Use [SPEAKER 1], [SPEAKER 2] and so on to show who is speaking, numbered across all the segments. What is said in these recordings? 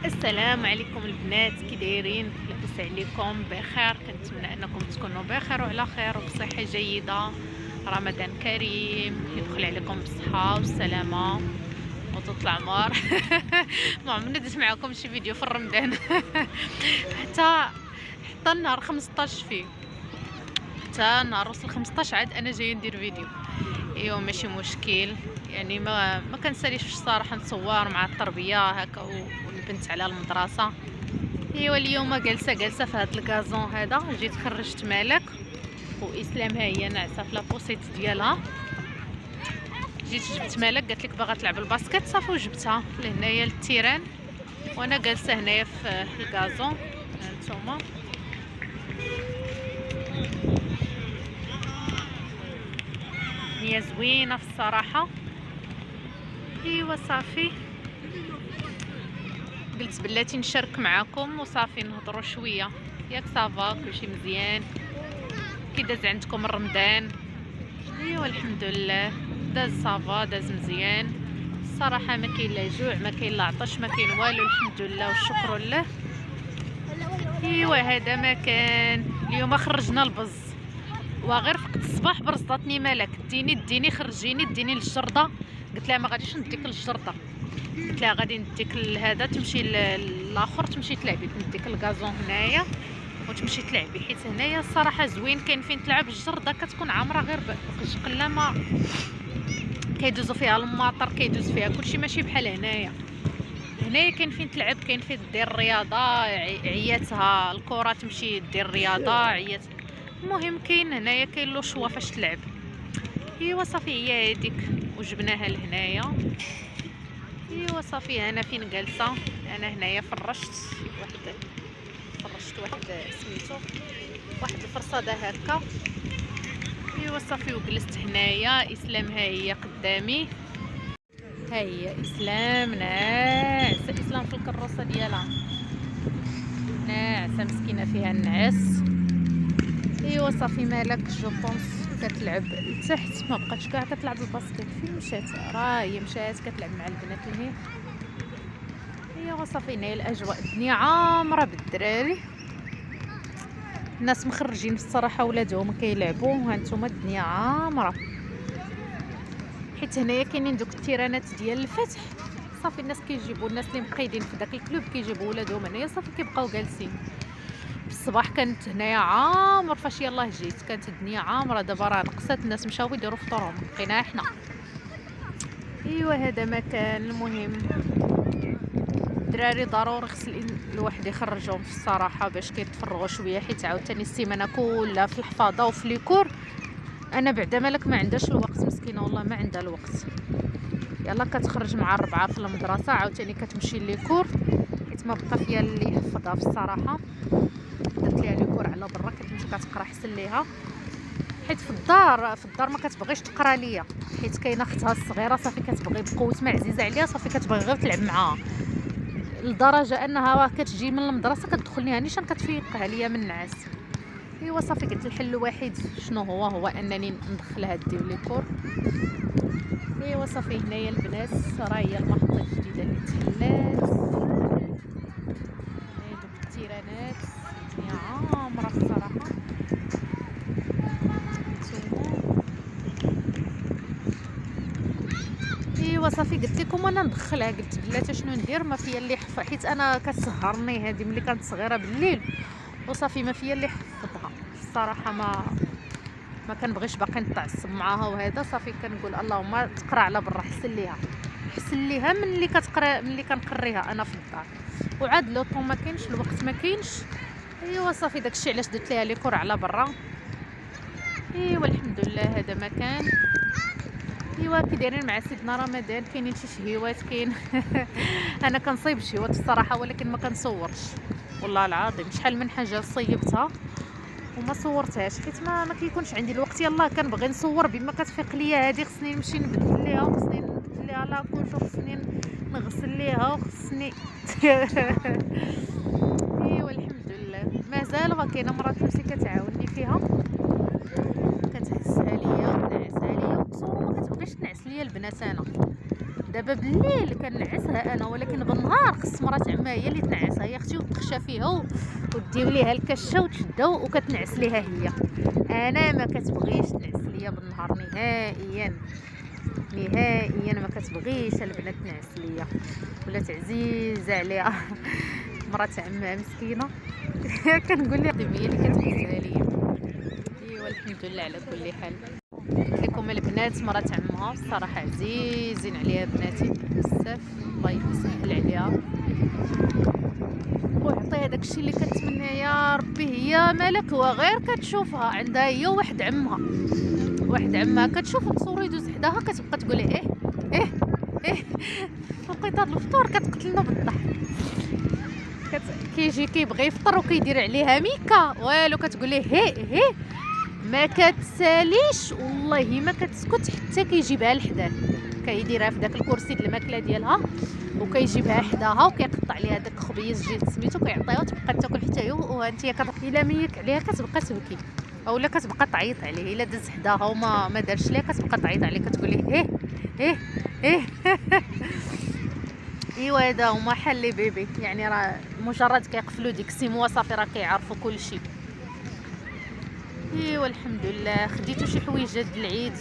[SPEAKER 1] السلام عليكم البنات، كي دايرين؟ لاباس عليكم؟ بخير؟ كنتمنى انكم تكونوا بخير وعلى خير وبصحه جيده. رمضان كريم يدخل عليكم بالصحه والسلامه وطول العمر. ما عمرنا درت معكم شي فيديو في رمضان. حتى النهار 15 فيه، حتى نهار وصل 15 عاد انا جايه ندير فيديو. ايوا ماشي مشكل، يعني ما كنساليش الصراحه نصور مع التربيه هكا والبنت على المدرسه. ايوا اليوم جالسه في هذا الكازون هذا، جيت خرجت مالك واسلام ها هي ناعسه في لابوسيت ديالها. جيت جبت مالك، قالت لك باغا تلعب الباسكت، صافي وجبتها لهنايا للتيران وانا جالسه هنايا في الكازون. هانتوما هي زوينه في الصراحه. ايوا صافي قلت بلاتي نشارك معاكم وصافي نهضروا شويه. ياك صافا كلشي مزيان؟ كي داز عندكم رمضان؟ ايوا الحمد لله داز صافا، داز مزيان الصراحه. ما كاين لا جوع، ما كاين لا عطش، ما كاين والو، الحمد لله والشكر لله. ايوا هذا ما كان. اليوم خرجنا البز وغير فقت الصباح برصدتني مالك، ديني خرجيني ديني للجرده. قلت لها ما غاديش نديك للجرده، قلت لها غادي نديك لهذا، تمشي للاخر تمشي تلعبي، نديك الكازون هنايا وتمشي تلعبي، حيت هنايا الصراحه زوين كاين فين تلعب. الجرده كتكون عامره غير قله، ما كيدوزو فيها الماطر، كيدوز فيها كلشي، ماشي بحال هنايا. هنايا كاين فين تلعب، كاين فين دير الرياضه، عياتها الكره تمشي دير الرياضه عيات. المهم كاين هنايا كاين له شوا فاش تلعب. ايوا صافي هي هذيك وجبناها لهنايا. ايوا صافي انا فين جالسه؟ انا هنايا فرشت واحد سميتو واحد الفرصاده هكا. ايوا صافي وجلست هنايا. اسلام ها هي قدامي، ها هي اسلام ناعسه، اسلام في الكروسه ديالها ناعسه مسكينه فيها النعاس. ايوا صافي مالك جو بونس كتلعب لتحت، ما بقاتش كاع كتلعب الباسكت. فين مشات؟ راه هي مشات كتلعب مع البنات لهيه. ايوا صافي هنايا الاجواء الدنيا عامره بالدراري، الناس مخرجين الصراحه ولادهم كيلعبوا. هانتوما الدنيا عامره، حيت هنايا كاينين دوك التيرانات ديال الفتح. صافي الناس كيجيبوا، الناس اللي مقيدين في داك الكلوب كيجيبوا ولادهم هنايا، صافي كيبقاو جالسين. الصباح كانت هنايا عامر، فاش يلاه جيت كانت الدنيا عامره. دابا راه نقصات، الناس مشاو يديروا فطورهم، بقينا حنا. ايوا هذا مكان. المهم الدراري ضروري خص الواحد يخرجهم في الصراحه باش كيتفرغوا شويه، حيت عاوتاني السيمانه كلها في الحفاظه وفي ليكور. انا بعدا مالك ما عندهاش الوقت، مسكينه والله ما عندها الوقت. يلا كتخرج مع الربعه في المدرسه، عاوتاني كتمشي ليكور، حيت ما بقى فيها اللي يحفظها في الصراحه. درت ليها ليكور على برا، كتمشي كتقرا حسن ليها، حيت في الدار ما كتبغيش تقرا ليا، حيت كاينه اختها الصغيره صافي كتبغي بقوه ما عزيزه عليها، صافي كتبغي غير تلعب معاها، لدرجه انها كتجي من المدرسه كتدخلني نيشان كتفيقها ليا من النعاس. ايوا صافي قلت الحل الوحيد شنو هو انني ندخلها دير ليكور. ايوا صافي هنايا البنات راه هي المحطه الجديده اللي تحلات. دوك التيرانات الدنيا عامره الصراحه. ايوا صافي قلت لكم انا ندخلها، قلت بلاتي شنو ندير، ما فيا اللي يحفظ، حيت انا كتسهرني هذه ملي كانت صغيره بالليل، وصافي ما فيا اللي يحفظها الصراحه. ما كنبغيش باقي نتعصب معاها وهذا، صافي كنقول اللهم تقرا على برا، حسن ليها من اللي كتقرا، من اللي كنقريها انا في الدار. وعاد لو طون ما كاينش، الوقت ما كاينش. ايوا صافي داكشي علاش درت ليها ليكور على برا. ايوا الحمد لله هذا مكان. ايوا كي دايرين مع سيدنا رمضان؟ كاينين شي شهيوات كاين. انا كنصيب شهيوات الصراحه، ولكن ما كنصورش والله العظيم. شحال من حاجه صيبتها وما صورتهاش، حيت ما كيكونش عندي الوقت. يلاه كنبغي نصور بما كتفيق ليا هذه، خصني نمشي نبدل ليها، وخصني نبدل ليها لاكوش، وخصني نغسل ليها، وخصني. ايوا الحمد لله مازال كاينه مرات نفسي كتعاوني فيها، كتهزها ليا ونعسها ليا وتصور، ما كتبغيش تنعس ليا البنات. انا دابا بالليل كنعسها انا، ولكن بالنهار خص مرات عمها هي اللي تنعسها يا اختي، وتخشى فيها ودير ليها الكشه وتشدها وكتنعس ليها هي. انا ما كتبغيش تنعس ليا بالنهار نهائيا نهائيا، ما كتبغيش البنات تنعس ليا، ولات عزيزه عليها مرات عمها مسكينه كنقول لها هي اللي كتعزها ليا. ايوا الحمد لله على كل حال. لكم البنات مرات عمها الصراحه عزيزين عليها بناتي بزاف، الله يسهل عليها ويعطيها داكشي اللي كتمنى يا ربي. هي مالك وغير كتشوفها عندها هي واحد عمها كتشوف تصورو يدوز حداها كتبقى تقول ايه ايه ايه في القطار الفطور كتقتلنا بالضحك. كيجي كيبغي يفطر وكيدير عليها ميكا والو كتقول ليه هي ما كتساليش والله ما كتسكت حتى كيجيبها لحداه، كيديرها في داك الكرسي د الماكله ديالها وكيجيبها حداها وكيقطع عليها داك الخبيز جيت سميتو كيعطيها وتبقى تاكل حتى هي. وانت الا ميك عليها كتبقى تبكي اولا كتبقى تعيط عليه، الا دز حداها وما دارش ليها كتبقى تعيط عليه كتقول ليه ايه ايوا هذا هما حل بيبي، يعني راه مجرد كيقفلوا ديك السيموا صافي راه كيعرفوا كلشي. ايوا الحمد لله. خديتو شي حويجات د العيد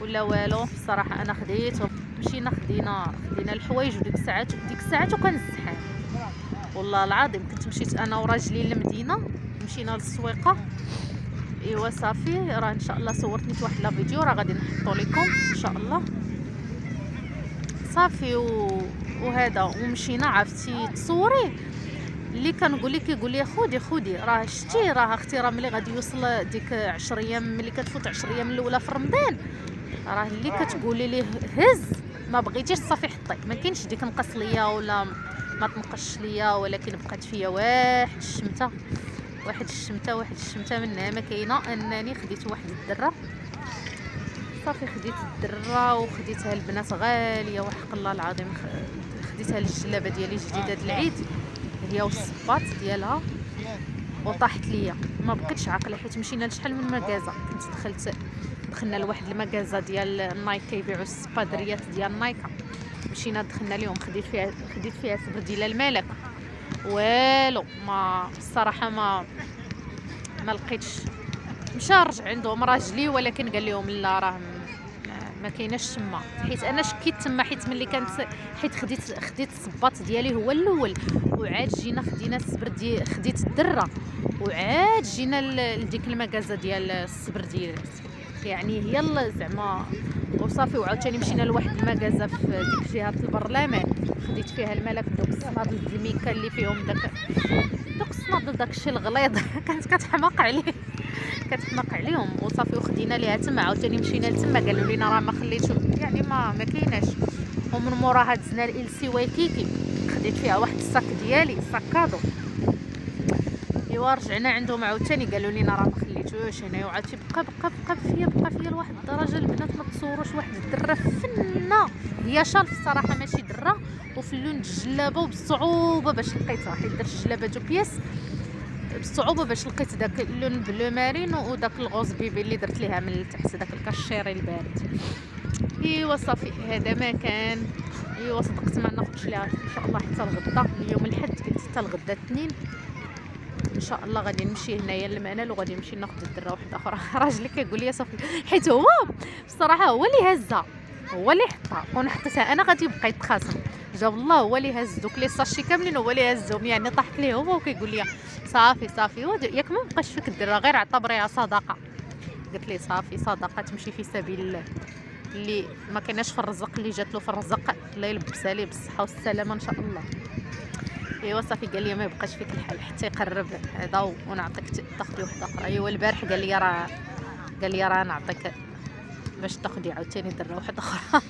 [SPEAKER 1] ولا والو؟ الصراحه انا خديتهم، مشينا خدينا الحوايج وديك الساعات وكنزحام والله العظيم. كنت مشيت انا وراجلي للمدينه، مشينا للسويقه. ايوا صافي راه ان شاء الله صورت نيت واحد لا فيديو راه غادي نحطو لكم ان شاء الله صافي. وهذا ومشينا عرفتي تصوري اللي كنقول لك كيقول لي خودي راه شتي راه اختي راه ملي غادي يوصل ديك 10 ايام ملي كتفوت 10 ايام الاولى في رمضان راه اللي كتقولي ليه هز ما بغيتيش صافي حطي، ما كاينش ديك نقص ليا ولا ما تنقصش ليا، ولكن بقات فيا واحد الشمته منها ما كاينه. انني خديت واحد الدره صافي، خديت الدره وخديتها البنات غاليه وحق الله العظيم، خديتها للجلابه ديالي جديده د العيد هي والصباط ديالها وطاحت ليا ما بقيتش عاقله، حيت مشينا لشحال من مكازا. كنت دخلنا لواحد المكازا ديال نايك كيبيعوا السبادريات ديال نايكا، مشينا دخلنا ليهم خديت فيها سبرديله الملك والو ما الصراحه ما لقيتش. مشى رجع عندهم راجلي ولكن قال لهم لا راه ما كايناش تما، حيت انا شكيت تما حيت ملي كانت حيت خديت الصباط ديالي هو الاول وعاد جينا خدينا السبردي خديت الدره وعاد جينا لديك المكازا ديال السبرديات يعني هي زعما وصافي. وعاوتاني مشينا لواحد المكازا في ديك جهه البرلمان خديت فيها الملك دوك الصنادل د الميكا اللي فيهم دوك الصنادل داكشي الغليظ كانت كتحماق عليهم وصافي. وخدينا ليها تما عاوتاني مشينا لتما قالوا لينا راه ما خليتو يعني ما كايناش. ومن موراها دزنا لإلسي وايكيكي خديت فيها واحد الصاك ديالي ساكادو. ايوا رجعنا عندهم عاوتاني قالوا لينا راه ما خليتوش هنا. وعاد بقى فيا لواحد الدرجه البنات ما تصوروش واحد الدره فنه هي شالف الصراحه ماشي دره، وفي اللون الجلابه وبالصعوبه باش لقيتها حيت درت الجلابه دو بياس بالصعوبه باش لقيت داك اللون بلو مارين وداك الغوز بيبي اللي درت ليها من التحت داك الكاشيري البارد. ايوا صافي هذا ما كان. ايوا صدقت ما ناخذش ليها ان شاء الله حتى الغدا اليوم الحد، قلت حتى الغدا الاثنين ان شاء الله غادي نمشي هنايا للمنال وغادي نمشي ناخذ الدره واحده اخرى. راجلي كيقول لي صافي حيت هو بصراحه هو اللي هزها هو اللي حطها وانا حطيتها انا غادي يبقى يتخاصم. جاب الله هو اللي هز دوك لي ساشي كاملين هو اللي هزهم يعني طاحت ليه هو وكيقول لي صافي ياك ما بقاش فيك الدره غير اعتبريها صدقه. قلت لي صافي صدقه تمشي في سبيل الله، اللي ما كايناش في الرزق اللي جات له في الرزق الله يلبسها ليه بالصحه والسلامه ان شاء الله. ايوا صافي قال لي ما يبقاش فيك الحال حتى يقرب هذا ونعطيك تاخذي وحده اخرى. ايوا البارح قال لي راه نعطيك باش تاخذي عاوتاني دره واحده اخرى.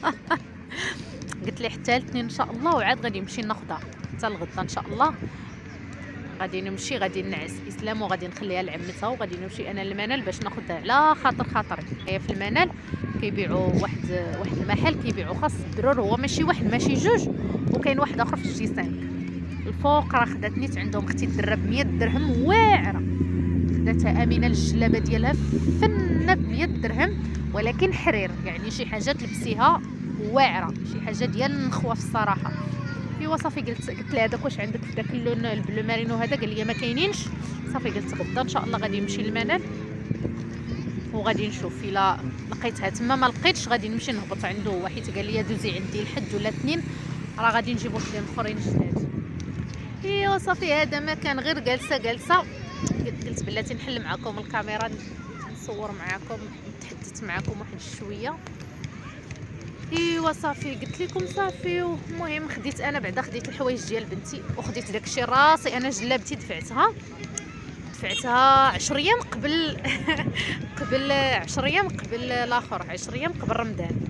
[SPEAKER 1] قلت لي حتى الاثنين ان شاء الله وعاد غادي نمشي ناخذها حتى الغدا ان شاء الله. غادي نمشي غادي نعس اسلام وغادي نخليها لعمتها وغادي نمشي انا للمنال باش ناخذها على خاطري. هي في المنال كيبيعوا واحد المحل كيبيعوا خاص الدرور، هو ماشي واحد ماشي جوج وكاين واحد اخر في الجي 5 الفوق. راه خداتني عندهم اختي الدره ب 100 درهم واعره، خداتها امينه الجلابه ديالها فنه ب 100 درهم ولكن حرير يعني شي حاجه تلبسيها واعره، شي حاجه ديال النخوه في الصراحه. ايوا صافي قلت لها هذاك واش عندك في داك اللون البلو مارينو هذا؟ قال لي ما كاينينش. صافي قلت غدا ان شاء الله غادي نمشي للمنال وغادي نشوف الا لقيتها تما. ما لقيتش غادي نمشي نهبط عنده هو، حيت قال لي دوزي عندي الحد ولا اثنين راه غادي نجيب وحدين اخرين جداد. ايوا صافي هذا ما كان غير جالسه قلت بلاتي نحل معكم الكاميرا نصور معكم نتحدث معكم واحد شويه. ايوا صافي قلت لكم صافي. المهم خديت انا بعدا خديت الحوايج ديال بنتي وخديت داكشي راسي. انا جلابتي دفعتها 10 ايام قبل قبل 10 ايام قبل الاخر 10 ايام قبل رمضان،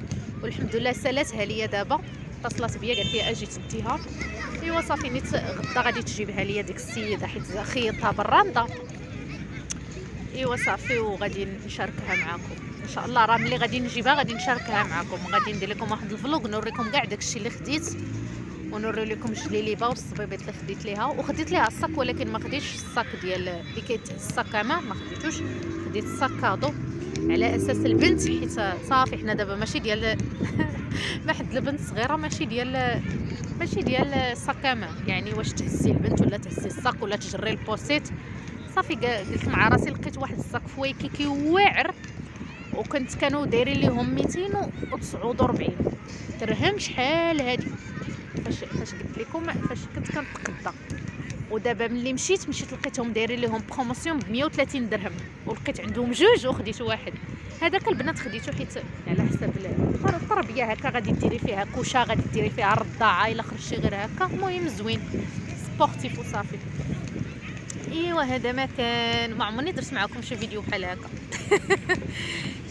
[SPEAKER 1] والحمد لله سالاتها ليا دابا. اتصلت بيا قالت لي اجي تديها. ايوا صافي نيت غدا غادي تجيبها ليا ديك السيده حيت خيطها بالراندا. ايوا صافي وغادي نشاركها معكم ان شاء الله. راه ملي غادي نجيبها غادي نشاركها معكم، غادي ندير لكم واحد الفلوق نوريكم كاع داكشي اللي خديت ونوري لكم الجليليبه والصبيبات اللي خديت ليها. وخديت ليها الصاك ولكن ما خديتش الصاك ديال اللي الصاك ما خديتوش، خديت الصاك كادو على اساس البنت حيت صافي حنا دابا ماشي ديال واحد البنت صغيره ماشي ديال الصاك يعني واش تهزي البنت ولا تهزي الصاك ولا تجري البوسيت. صافي قلت مع راسي لقيت واحد الصاك في وايكيكي واعر كانوا دايرين ليهم 249 درهم. شحال هادي فاش قلت لكم فاش كنت كنتقدا. ودابا ملي مشيت لقيتهم دايرين ليهم بروموسيون ب 130 درهم ولقيت عندهم جوج وخديت واحد. هذاك البنات خديته حيت على حساب التربيه هكا غادي ديري فيها كوشه غادي ديري فيها الرضاعه الا خرجتي غير هكا. المهم زوين سبورتيف وصافي. ايوا هذا ما كان. ما عمرني درت معكم شي فيديو بحال هكا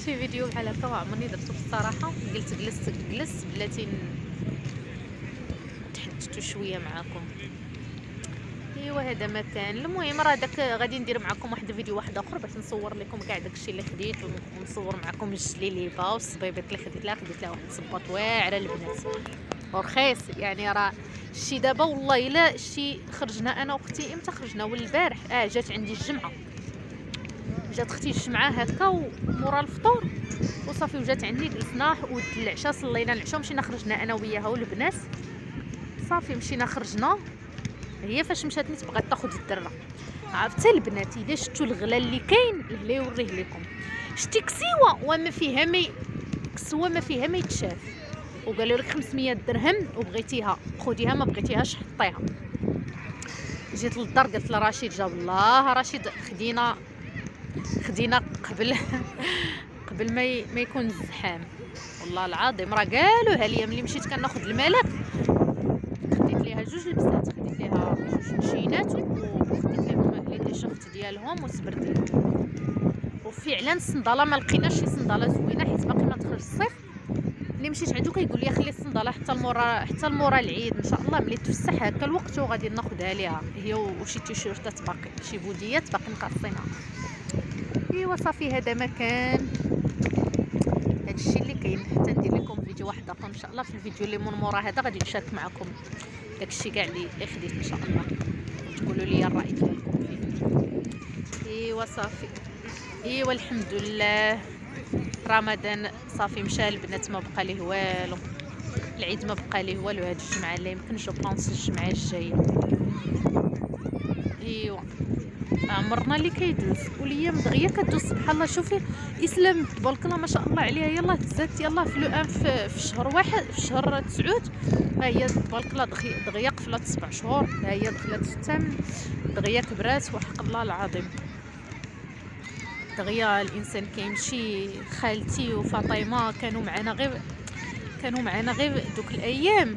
[SPEAKER 1] شي فيديو بحال هكا ما عمرني درته بصراحه. قلت جلست بلاتي تحدثت شويه معكم. ايوا هذا ما كان. المهم راه داك غادي ندير معكم واحد الفيديو واحد اخر باش نصور لكم كاع داكشي اللي خديت ونصور معكم الجليليبه والصبيبات اللي خديت لها واحد الصباط واعره البنات ورخيص. يعني راه الشي دابا والله الا الشي خرجنا انا واختي. امتى خرجنا؟ والبارح جات عندي الجمعه، جات اختي الجمعه هكا ومورا الفطور وصافي وجات عندي جلسنا والعشاء صلينا العشاء ومشينا خرجنا انا وياها والبنات. صافي مشينا خرجنا. هي فاش مشات نيت بغات تاخذ الدره. عرفتي البنات اذا شفتوا الغلا اللي كاين لا يوريه لكم. شتي كسوه وما فيها ما فيها ما يتشاف. وقالوا لك 500 درهم وبغيتيها خديها ما بغيتيهاش حطيها. جيت للدار قلت لرشيد جاب الله رشيد خدينا قبل ما يكون الزحام. والله العظيم راه قالوها لي ملي مشيت كناخذ الملك. خديت ليها جوج لبسات، خديت ليها جوج مشينات وخديت لهم لي تيشيرت ديالهم وسبرديهم. وفعلا الصنداله ما لقيناش شي صنداله زوينه حيت باقي ما دخلش الصيف. اللي مشيت عندو كيقول لي خلي الصنداله حتى المورا العيد ان شاء الله ملي تفسح هكا الوقت وغادي ناخذها ليها هي وشي تيشيرتات باقي شي بوديات باقي مقصينها. ايوا صافي هذا ما كان. هادشي اللي كاين. حتى ندير لكم فيديو واحد اخر ان شاء الله. في الفيديو اللي من مورا هذا غادي نشارك معكم داكشي كاع اللي خديت ان شاء الله تقولوا لي الراي ديالكم فيه. ايوا صافي. ايوا الحمد لله رمضان صافي مشى البنات ما بقى ليه والو. العيد ما بقى ليه والو. هاد الجمعه اللي يمكنش بونس الجمعه الجايه. ايوا عمرنا اللي كيدوز والايام دغيا كدوز سبحان الله. شوفي اسلام تبارك الله ما شاء الله عليها يلاه تزادت يلاه في لو ان في شهر واحد في شهر 9 ها هي تبارك الله دغيا قفلت 7 شهور ها هي دخلت في الثامن دغيا كبرات وحق الله العظيم. دغيا الانسان كيمشي. خالتي وفاطمه كانوا معنا غير دوك الايام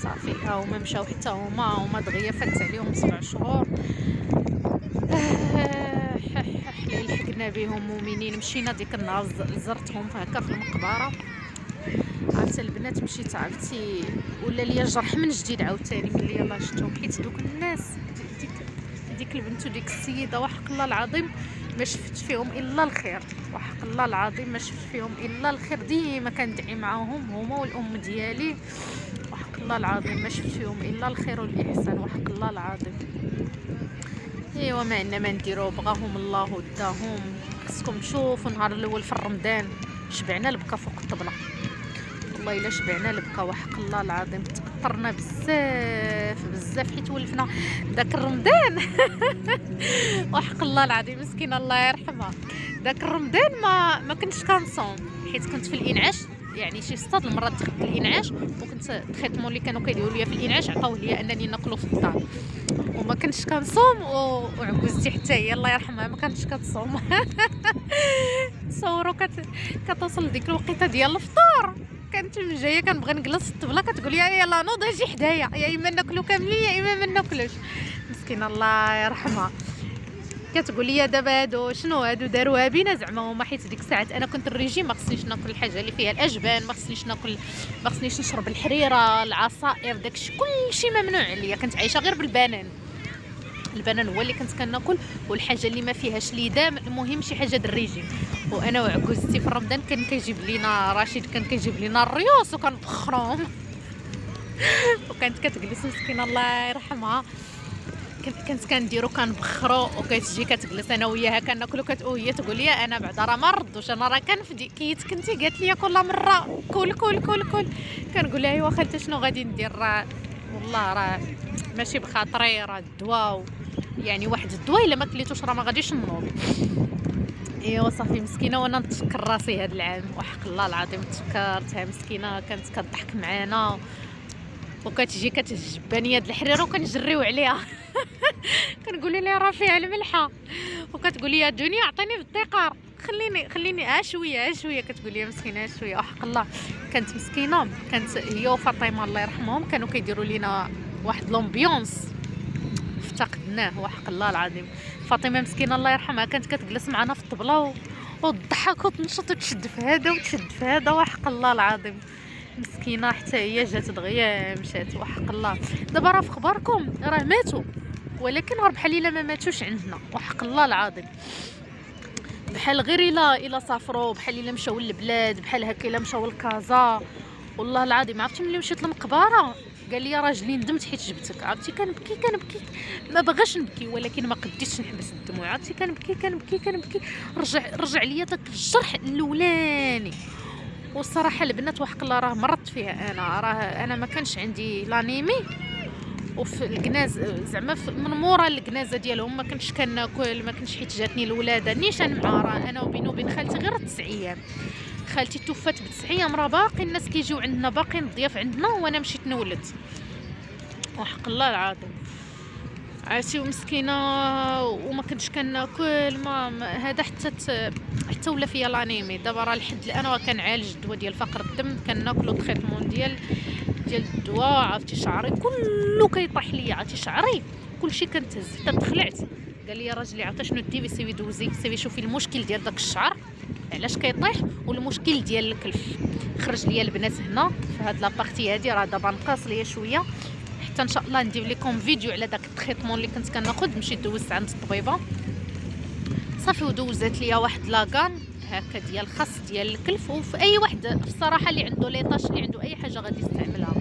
[SPEAKER 1] صافي ها هما مشاو حتى هما دغيا فات عليهم 7 شهور. حنا لحقنا بهم مؤمنين. مشينا ديك النهار زرتهم هكا في المقبره. عرفتي البنات مشيت عرفتي ولا ليا جرح من جديد عاوتاني ملي يلاه شفتهم حيت دوك الناس ديك البنت وديك السيده وحق الله العظيم ما شفت فيهم الا الخير. وحق الله العظيم ما شفت فيهم الا الخير. ديما كندعي معاهم هما والام ديالي وحق الله العظيم ما شفت فيهم الا الخير والاحسان وحق الله العظيم. ايوا ما عندنا ما نديرو بغاهم الله وداهم. خصكم تشوفوا النهار الاول في رمضان شبعنا البكا فوق الطبله والله الا شبعنا البكا وحق الله العظيم. تكثرنا بزاف بزاف حيت ولفنا داك رمضان. وحق الله العظيم مسكينه الله يرحمها. داك رمضان ما كنتش كنصوم حيت كنت في الانعاش، يعني شي 6 المرات دخلت الانعاش، وكنت التريتمون اللي كانوا كيديروا لي في الانعاش عطاوه لي انني ناكلو في الدار، وما كنتش كنصوم. وعجوزتي حتى هي الله يرحمها ما كانتش كتصوم. تصوروا كتوصل ديك الوقيته ديال الفطور، كانت جايه كنبغي نجلس الطبله كتقول لي يلاه نوض اجي حدايا، يا اما ناكلو كاملين يا اما ما ناكلوش. مسكينه الله يرحمها. كتقول لي دابا هادو شنو هادو داروها بينا زعما هما، حيت ديك الساعات انا كنت الريجيم ما خصنيش ناكل الحاجه اللي فيها الاجبان، ما خصنيش ناكل، ما خصنيش نشرب الحريره العصائر داكشي كلشي ممنوع عليا. كنت عايشه غير بالبنان، البنان هو اللي كنت كناكل، والحاجه اللي ما فيهاش ليدام، المهم شي حاجه د الريجيم. وانا وعجوزتي في رمضان كان كيجيب لينا رشيد، كان كيجيب لينا الريوس وكنبخروهم. وكانت كتجلس مسكينه الله يرحمها، كنت كنديرو كنبخرو، وكتجي كتجلس انا وياها كناكلو، وهي تقول لي انا بعدا راه ما ردوش، انا راه كنفدي كيت كنتي قالت لي كل مره كل كل كل كل. كنقول لها ايوا خالتي شنو غادي ندير، راه والله راه ماشي بخاطري، راه الدواء يعني واحد الدواء الا ما كليتوش راه ما غاديش نوض. ايوا صافي مسكينه. وانا نتفكر راسي هذا العام وحق الله العظيم تفكرتها مسكينه، كانت كتضحك معانا وكتجي كتجباني هاد الحريره وكنجريو عليها. كنقول لها راه فيها الملحه، وكتقول لي الدنيا عطيني بالدقار، خليني شويه شويه. كتقول لي مسكينه شويه وحق الله. كانت مسكينه، كانت هي وفاطمه الله يرحمهم كانوا كيديروا لينا واحد لومبيونس افتقدناه وحق الله العظيم. فاطمه مسكينه الله يرحمها كانت كتجلس معنا في الطبله وتضحك وتنشط وتشد في هذا وتشد في هذا وحق الله العظيم. مسكينه حتى هي جات دغيا مشات وحق الله. دابا راه في خباركم راه ماتوا، ولكن راه بحال الا ما ماتوش عندنا وحق الله العظيم. بحال غير الا سافروا، بحال الا مشاو للبلاد، بحال هكا الا مشاو لكازا. والله العظيم عرفتي ملي مشيت للمقبره قال لي راجلي ندمت حيت جبتك. عرفتي كنبكي ما بغاش نبكي، ولكن ما قديتش نحبس الدموع. عرفتي كنبكي رجع ليا داك الجرح الاولاني. والصراحه البنات وحق الله راه مرضت فيها انا ما كانش عندي لانيمي، وفي الكناز زعما من مورا الكنازه ديالهم ما كنتش كناكل، ما كنتش حيت جاتني الولاده نيشان مع راه انا وبيني وبين خالتي غير 9 ايام. خالتي توفات ب9 ايام، راه باقي الناس كيجيو عندنا، باقيين الضياف عندنا، وانا مشيت نولد وحق الله العظيم. عرفتي ومسكينه وما كنتش كناكل هذا حتى ولا فيا لانيمي. دابا راه لحد الان راه كنعالج الدواء ديال فقر الدم، كناكلو التريتمون ديال الدواء. عرفتي شعري كله كيطيح ليا، عرفتي شعري كلشي كنتهز حتى تخلعت. قال لي راجلي عرفتي شنو ديري، سيوي دوزي سيوي شوفي المشكل ديال داك الشعر علاش كيطيح والمشكل ديال الكلف. خرج ليا البنات هنا في هاد لابارتي هادي، راه دابا نقص ليا شويه حتى ان شاء الله ندير لكم فيديو على داك التريتمون اللي كنت كناخذ. مشيت دوزت عند الطبيبه صافي ودوزات ليا واحد لاكان هكا ديال الخس ديال الكلف، وفي اي واحد الصراحه اللي عنده ليطاش اللي عنده اي حاجه غادي يستعملها.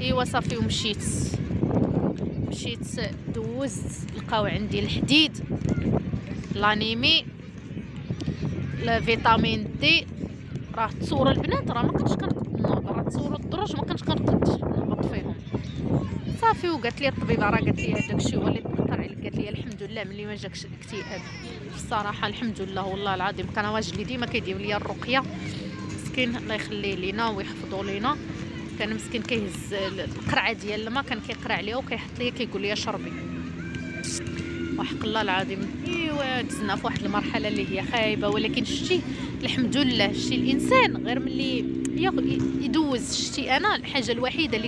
[SPEAKER 1] ايوا صافي ومشيت دوزت، لقاو عندي الحديد، لانيمي، الفيتامين دي. راه تصوروا البنات راه ما كنتش كنقد نوض، راه تصوروا الدروج ما كنتش كنقد نهبط فيهم. صافي وقالت لي الطبيبه راه قالت لي هذاك الشيء هو اللي تاثر عليك. قالت لي الحمد لله ملي ما جاكش الاكتئاب. الصراحه الحمد لله والله العظيم. كان راجلي ديما كيدير لي الرقيه مسكين الله يخليه لينا ويحفظوا لينا. كان مسكين كيهز القرعه ديال الماء كان كيقرع عليها وكيحط ليا كيقول لي شربي وحق الله العظيم. ايوا دزنا في واحد المرحله اللي هي خايبه، ولكن شتي الحمد لله شتي الانسان غير ملي يدوز. شتي انا الحاجه الوحيده اللي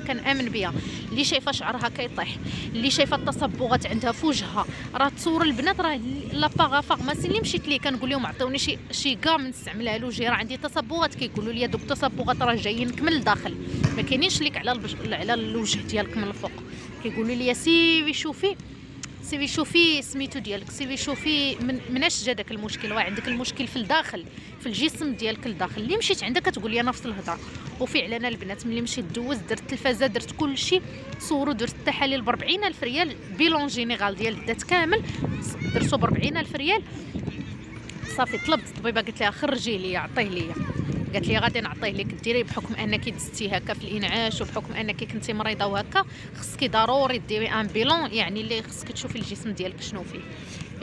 [SPEAKER 1] كنامن بها اللي شايفه شعرها كيطيح، اللي شايفه التصبغات عندها في وجهها. راه تصور البنات راه لاباغا فارماسي اللي مشيت ليه كنقول لهم عطيوني شي كاع من نستعملها لوجهي، راه عندي تصبغات. كيقولوا لي دوك التصبغات راه جايينك من الداخل، ما كاينينش ليك على الوجه ديالك من الفوق. كيقولوا لي سيوي شوفي سميتو ديالك، سيوي شوفي مناش جا داك المشكل. راه عندك المشكل في الداخل في الجسم ديالك الداخل. اللي مشيت عندك كتقول لي نفس الهضره. وفعلا البنات ملي مشيت دوز درت التلفازه درت كلشي، تصوروا درت التحاليل ب 40,000 ريال، بيلون جينيرال ديال الذات كامل درتو ب 40,000 ريال. صافي طلبت الطبيبه قلت لها خرجيه ليا عطيه ليا. قالت لي غادي نعطيه لك ديريه بحكم انك دزتي هكا في الانعاش وبحكم انك كنتي مريضه وهكا خصك ضروري ديري ان بيلون، يعني اللي خصك تشوفي الجسم ديالك شنو فيه.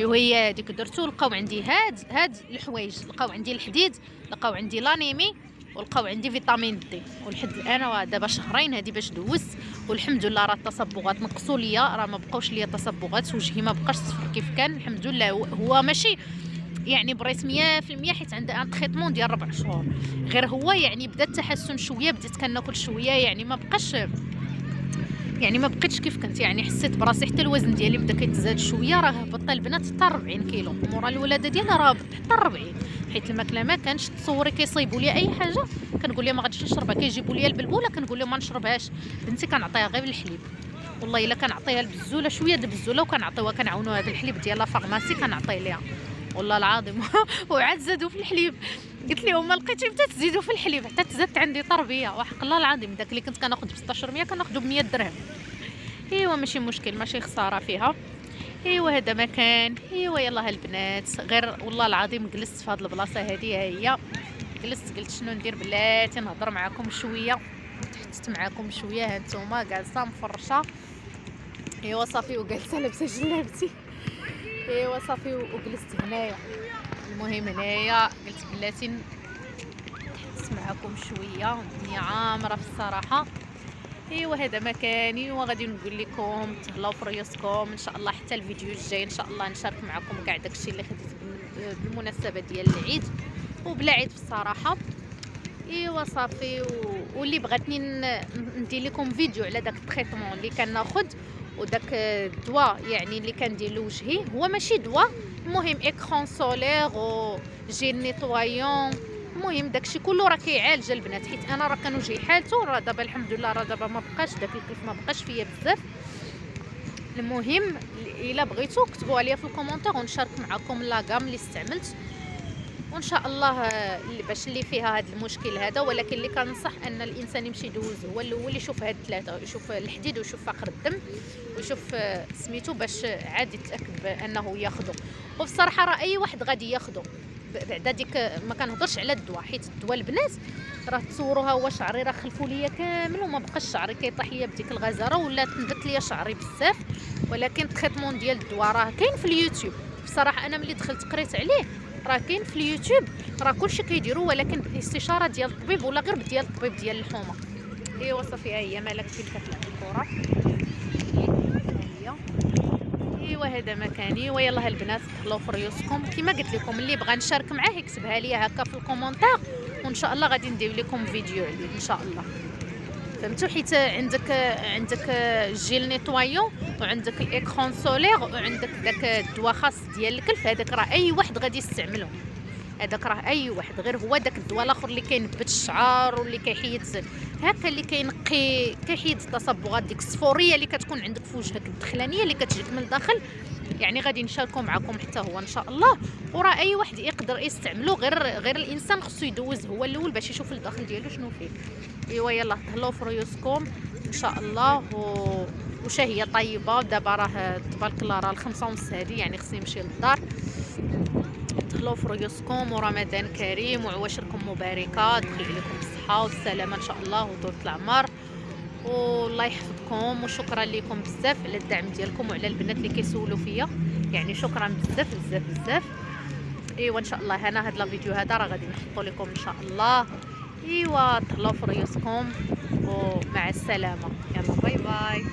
[SPEAKER 1] وهي هذيك درتو، لقاو عندي هاد الحوايج، لقاو عندي الحديد، لقاو عندي لانيمي، ولقاو عندي فيتامين دي. ولحد الان دابا شهرين هادي باش دوزت، والحمد لله راه التصبغات نقصوا ليا، راه ما بقاوش ليا تصبغات، وجهي ما بقاش صفر كيف كان الحمد لله. هو ماشي يعني بريت 100% حيت عندها ان تريتمون ديال 4 شهور، غير هو يعني بدا التحسن شويه، بديت كناكل شويه، يعني ما بقاش، يعني ما بقيتش كيف كنت، يعني حسيت براسي حتى الوزن ديالي بدا كيتزاد شويه. راه هبط البنات حتى 40 كيلو مورا الولاده ديالها، راه هبط حتى 40، حيت الماكله ما كانش. تصوري كيصايبوا لي اي حاجه كنقول لهم ما غاديش نشربها، كيجيبوا لي البلبوله كنقول لهم ما نشربهاش، بنتي كنعطيها غير بالحليب. والله الا كنعطيها البزوله شويه د البزوله وكنعطيوها كنعاونوها بالحليب ديال لا فارماسي كنعطي ليها، والله العظيم. وعاد زادوا في الحليب، قلت لهم ما لقيتش حتى تزيدوا في الحليب، حتى تزادت عندي تربيه وحق الله العظيم. داك اللي كنت كناخذ ب 1600 كناخذه ب 100 درهم. ايوا ماشي مشكل، ماشي خساره فيها. ايوا هذا مكان. ايوا يلا هالبنات، غير والله العظيم جلست في هذه البلاصه هذه، ها هي جلست قلت شنو ندير بلاتي نهضر معكم شويه، تحدثت معكم شويه. ها نتوما جالسه مفرشه، ايوا صافي، وجالسه لابسه جلابتي، ايوا صافي وجلست هنايا. المهم هنايا قلت بلاتي نتحدث معكم شويه، الدنيا عامره في الصراحه. ايوا هذا مكاني، وغادي نقول لكم تهلاو في ريوسكم ان شاء الله. حتى الفيديو الجاي ان شاء الله نشارك معكم كاع داكشي اللي خديت بالمناسبه ديال العيد وبلا عيد في الصراحه. ايوا صافي واللي بغاتني ندير لكم فيديو على داك التريتمون اللي كناخذ وداك الدواء يعني اللي كندير لوجهي، هو ماشي دواء، المهم اكران سولير و جيل نيتوايون، المهم داكشي كله راه كيعالج البنات، حيت انا راه كان وجهي حالته، راه دابا الحمد لله راه دابا ما بقاش داك الكيف، ما بقاش فيا بزاف. المهم الا بغيتو كتبوا عليا في الكومونتير ونشارك معكم لاغام اللي استعملت، وان شاء الله باش اللي فيها هذا المشكل هذا. ولكن اللي كنصح ان الانسان يمشي يدوز هو الاول، يشوف هاد الثلاثه، يشوف الحديد ويشوف فقر الدم ويشوف سميتو، باش عاد يتاكد بانه ياخذه. وبصراحه راه اي واحد غادي ياخذه بعدا ديك، ما كنهضرش على الدواء، حيت الدواء البنات راه تصوروها هو شعري راه خلفوا ليا كامل وما بقاش شعري كيطيح ليا بديك الغزاره، ولا تنبت ليا شعري بزاف. ولكن التريتمون ديال الدواء راه كاين في اليوتيوب، بصراحه انا ملي دخلت قريت عليه راه كاين في اليوتيوب، راه كلشي كيديروا، ولكن بالاستشاره ديال الطبيب ولا غير ديال الطبيب ديال الحومه. ايوا صافي، ها هي مالك فين كتلعب الكره، ها هي. ايوا هذا مكاني، ويلا البنات تهلاو في ريوسكم. كما قلت لكم اللي بغى نشارك معاه يكتبها لي هكا في الكومونتير، وان شاء الله غادي ندير لكم فيديو عليه ان شاء الله، فهمتوا؟ حيت عندك جيل نيتوايون وعندك الاكران سولير وعندك داك الدواء خاص ديال الكلف، هذاك راه اي واحد غادي يستعمله، هذاك راه اي واحد. غير هو داك الدواء الاخر اللي كينبت الشعر واللي كيحيد هكا، اللي كيحيد التصبغات ديك الصفوريه اللي كتكون عندك في وجهك، الدخلانيه اللي كتجيك من الداخل، يعني غادي نشاركو معكم حتى هو ان شاء الله. وراه اي واحد يقدر يستعملو، غير الانسان خصو يدوز هو الاول باش يشوف الداخل ديالو شنو فيه. ايوا يلا تهلاو في ريوسكم ان شاء الله. وشهيه طيبه، دابا راه تبارك الله راه 5:30 هذه، يعني خصني نمشي للدار. تهلاو في ريوسكم ورمضان كريم وعواشركم مباركه، دخل عليكم بالصحه والسلامه ان شاء الله وطول العمر، والله يحفظكم. وشكرا لكم بزاف على الدعم ديالكم وعلى البنات اللي كيسولوا فيا، يعني شكرا بزاف بزاف بزاف. ايوا ان شاء الله انا هذا الفيديو هذا راه غادي نحطو لكم ان شاء الله. ايوا تهلاو في ريوسكم ومع السلامه، يلا باي باي.